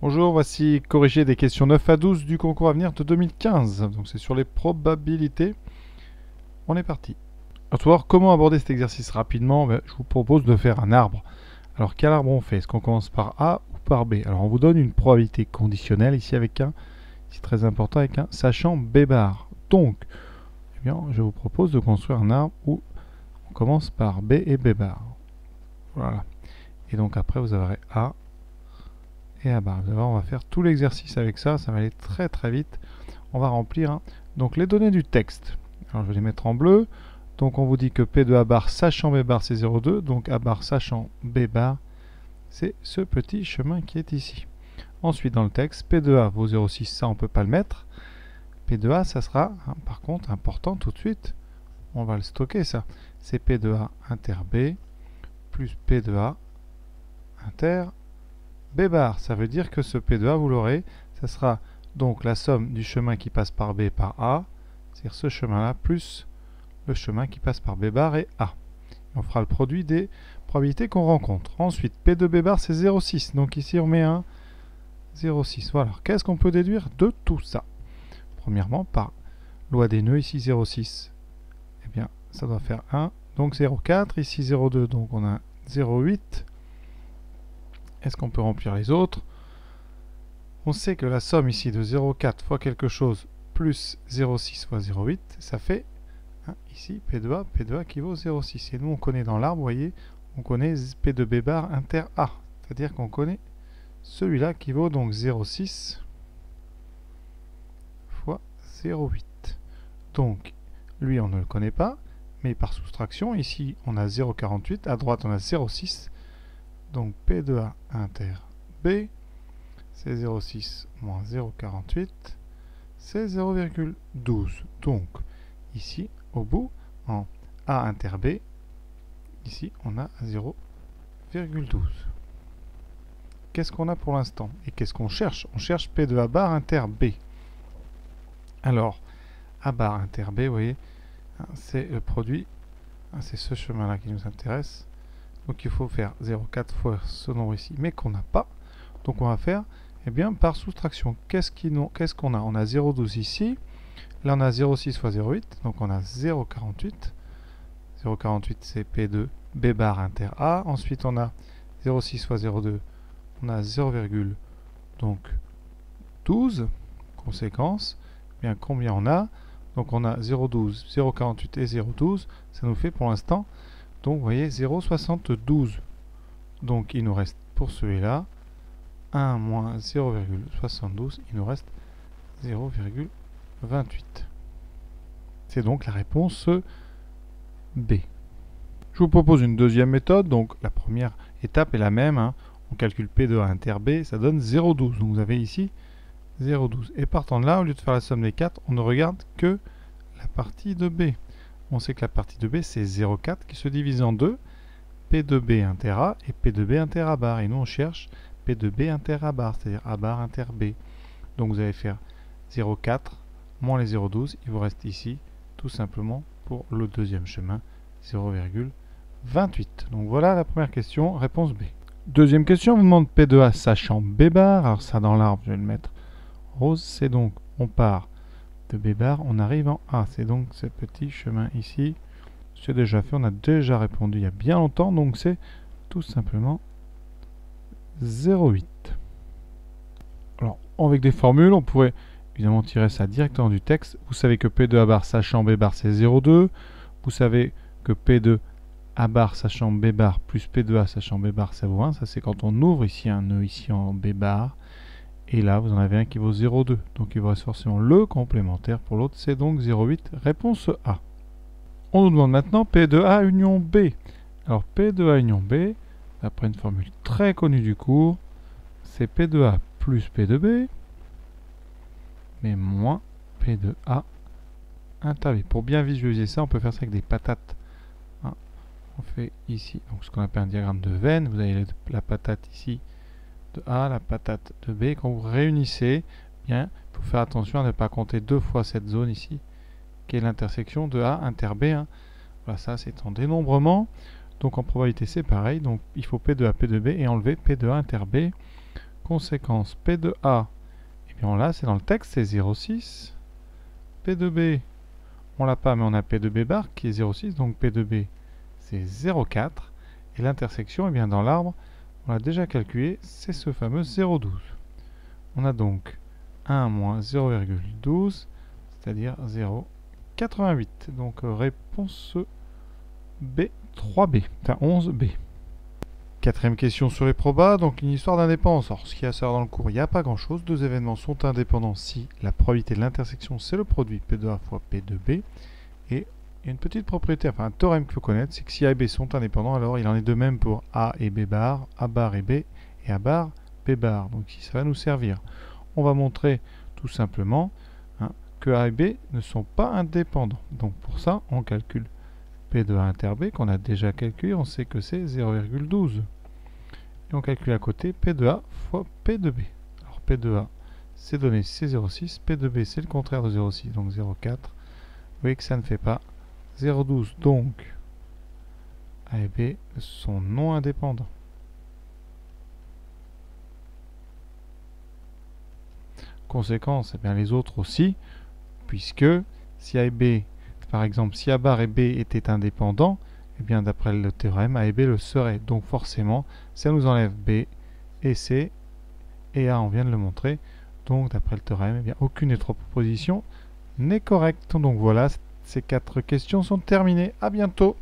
Bonjour, voici corrigé des questions 9 à 12 du concours à venir de 2015. Donc c'est sur les probabilités. On est parti. Alors, pour voir comment aborder cet exercice rapidement, je vous propose de faire un arbre. Alors quel arbre on fait? Est-ce qu'on commence par A ou par B? Alors on vous donne une probabilité conditionnelle ici avec un, c'est très important, avec un sachant B bar. Donc, eh bien, je vous propose de construire un arbre où on commence par B et B bar. Voilà. Et donc après vous aurez A et A bar. Vous allez voir, on va faire tout l'exercice avec ça, ça va aller très très vite. On va remplir donc les données du texte. Alors je vais les mettre en bleu. Donc on vous dit que P de A bar sachant B bar c'est 0,2. Donc A bar sachant B bar c'est ce petit chemin qui est ici. Ensuite dans le texte, P de A vaut 0,6, ça on ne peut pas le mettre. P de A ça sera par contre important tout de suite. On va le stocker ça. C'est P de A inter B plus P de A inter B bar. Ça veut dire que ce P de A vous l'aurez. Ça sera donc la somme du chemin qui passe par B par A, c'est-à-dire ce chemin-là, plus le chemin qui passe par B bar et A. On fera le produit des probabilités qu'on rencontre. Ensuite, P de B bar, c'est 0,6. Donc ici, on met un 0,6. Voilà. Qu'est-ce qu'on peut déduire de tout ça? Premièrement, par loi des nœuds, ici 0,6. Eh bien, ça doit faire 1. Donc 0,4. Ici 0,2. Donc on a 0,8. Est-ce qu'on peut remplir les autres? On sait que la somme ici de 0,4 fois quelque chose plus 0,6 fois 0,8, ça fait ici P de A qui vaut 0,6. Et nous on connaît dans l'arbre, vous voyez, on connaît P de B bar inter A. C'est-à-dire qu'on connaît celui-là qui vaut donc 0,6 fois 0,8. Donc lui on ne le connaît pas, mais par soustraction, ici on a 0,48, à droite on a 0,6. Donc P de A inter B, c'est 0,6 moins 0,48, c'est 0,12. Donc, ici, au bout, en A inter B, ici, on a 0,12. Qu'est-ce qu'on a pour l'instant? Et qu'est-ce qu'on cherche? On cherche P de A bar inter B. Alors, A bar inter B, vous voyez, c'est le produit, c'est ce chemin-là qui nous intéresse. Donc, il faut faire 0,4 fois ce nombre ici, mais qu'on n'a pas. Donc, on va faire bien, par soustraction. Qu'est-ce qu'on a? On a 0,12 ici. Là, on a 0,6 fois 0,8. Donc, on a 0,48. 0,48, c'est P de B bar inter A. Ensuite, on a 0,6 fois 0,2. On a 0,12. Conséquence, bien, combien on a? Donc, on a 0,12, 0,48 et 0,12. Ça nous fait pour l'instant, donc, vous voyez, 0,72. Donc, il nous reste pour celui-là 1 moins 0,72, il nous reste 0,28. C'est donc la réponse B. Je vous propose une deuxième méthode. Donc la première étape est la même. On calcule P de A inter B, ça donne 0,12. Donc vous avez ici 0,12. Et partant de là, au lieu de faire la somme des 4, on ne regarde que la partie de B. On sait que la partie de B, c'est 0,4 qui se divise en deux. P de B inter A et P de B inter A bar. Et nous, on cherche P de B inter A bar, c'est-à-dire A bar inter B. Donc vous allez faire 0,4 moins les 0,12. Il vous reste ici, tout simplement, pour le deuxième chemin, 0,28. Donc voilà la première question, réponse B. Deuxième question, on vous demande P de A sachant B bar. Alors ça, dans l'arbre, je vais le mettre rose. C'est donc, on part de B bar, on arrive en A. C'est donc ce petit chemin ici. C'est déjà fait, on a déjà répondu il y a bien longtemps. Donc c'est tout simplement 0,8. Alors, avec des formules, on pourrait évidemment tirer ça directement du texte. Vous savez que P de A bar sachant B bar, c'est 0,2. Vous savez que P de A bar sachant B bar plus P de A sachant B bar, ça vaut 1. Ça, c'est quand on ouvre ici un nœud ici en B bar. Et là, vous en avez un qui vaut 0,2. Donc, il vous reste forcément le complémentaire. Pour l'autre, c'est donc 0,8. Réponse A. On nous demande maintenant P de A union B. Alors, P de A union B, d'après une formule très connue du cours, c'est P de A plus P de B, mais moins P de A inter B. Pour bien visualiser ça, on peut faire ça avec des patates. On fait ici donc ce qu'on appelle un diagramme de veine. Vous avez la patate ici de A, la patate de B. Quand vous réunissez, bien, il faut faire attention à ne pas compter deux fois cette zone ici, qui est l'intersection de A inter B. Voilà, ça c'est en dénombrement. Donc en probabilité c'est pareil. Donc il faut P de A, P de B et enlever P de A inter B. Conséquence, P de A, et bien là, c'est dans le texte, c'est 0,6. P de B, on l'a pas, mais on a P de B bar qui est 0,6, donc P de B, c'est 0,4. Et l'intersection, et bien dans l'arbre, on l'a déjà calculé, c'est ce fameux 0,12. On a donc 1 moins 0,12, c'est-à-dire 0,88. Donc réponse B, 3B, enfin 11B. Quatrième question sur les probas, donc une histoire d'indépendance. Alors ce qu'il y a à savoir dans le cours, il n'y a pas grand-chose. Deux événements sont indépendants si la probabilité de l'intersection c'est le produit P de A fois P de B. Et il y a une petite propriété, enfin un théorème qu'il faut connaître, c'est que si A et B sont indépendants, alors il en est de même pour A et B bar, A bar et B, et A bar, B bar. Donc si ça va nous servir, on va montrer tout simplement que A et B ne sont pas indépendants. Donc pour ça, on calcule P de A inter B, qu'on a déjà calculé, on sait que c'est 0,12. Et on calcule à côté P de A fois P de B. Alors P de A, c'est donné, c'est 0,6. P de B, c'est le contraire de 0,6, donc 0,4. Vous voyez que ça ne fait pas 0,12. Donc, A et B sont non indépendants. Conséquence, eh bien les autres aussi, puisque si A et B, par exemple, si A bar et B étaient indépendants, eh bien d'après le théorème, A et B le seraient. Donc forcément, ça nous enlève B et C, et A, on vient de le montrer. Donc d'après le théorème, eh bien, aucune des trois propositions n'est correcte. Donc voilà, ces 4 questions sont terminées. À bientôt.